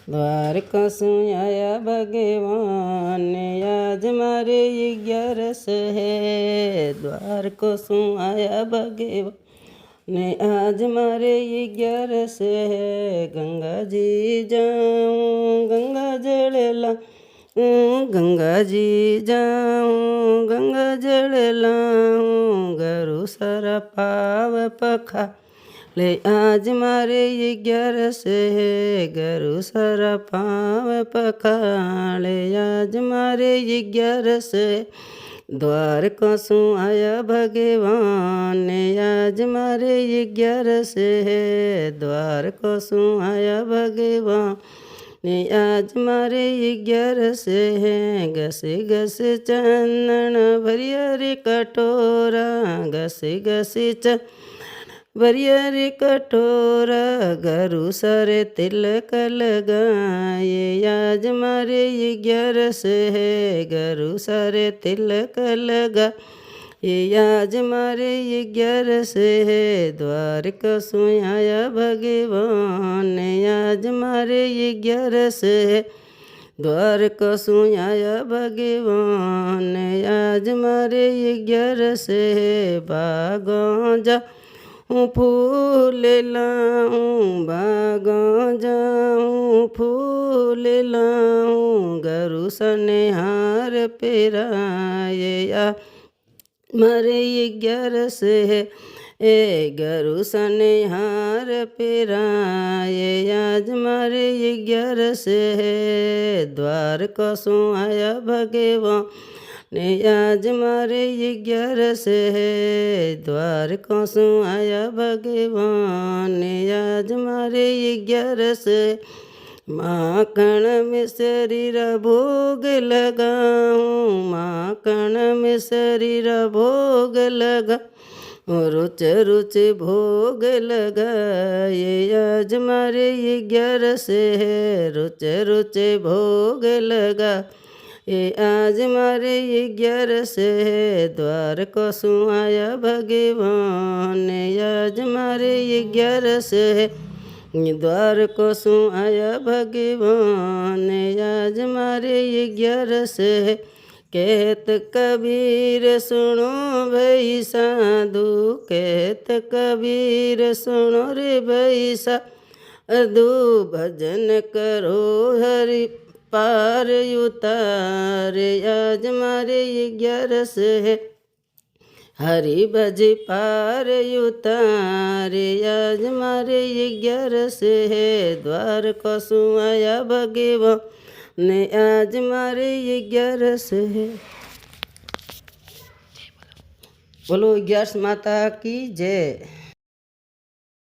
द्वारका सुन आया भगवान ने आज मारे 11 है। द्वारका सुन आया भगवान ने आज मारे 11 है। गंगा जी जाऊँ गंगा जल लाऊं, गंगा जी जाऊँ गंगा जल लाऊं, गरु सारा पाव पखा ले आज मारे 11 है। गरु सारा पाव पखाले आज मारे 11 है। द्वारका सु आया भगवान ने आज मारे 11 है। द्वारका सु आया भगवान ने आज मारे 11 है। घसे घसे चंदन भरिया रे कटोरा, घसे घसे भरिया रे कटोरा, गरु सारे तिलक लगाए आज मारे 11 है। गरु सारे तिलक लगा ये आज मारे 11 है। द्वारका सु आया भगवान ने आज मारे 11 है। द्वारका सु आया भगवान ने आज मारे 11 है। बागों जा फूल लाऊं, बागों जाऊँ फूल लाऊं, गरु सने हार पेराया मारे 11 है। ए गरु सने हार पेराए आज मारे 11 है। द्वारका सु आया भगवान ने आज मारे 11 है। द्वारका सु आया भगवान ने आज मारे 11 है। माखन मिश्री रा भोग लगाऊं, माखन मिश्री रा भोग लगा, रुच रुच भोग लगाए आज मारे 11 है। रुच रुच भोग लगा ये आज मारे 11 है। द्वारका सु आया भगवान ने आज मारे 11 है। द्वारका सु आया भगवान ने आज मारे 11 है। कहत कबीर सुनो भई साधु, कहत कबीर सुनो रे भई साधु, भजन करो हरि पार उतारे आज मारे 11 है। हरि भज पार उतारे आज मारे 11 है। द्वारका सु आया भगवान ने आज मारे 11 है। बोलो 11 माता की जय।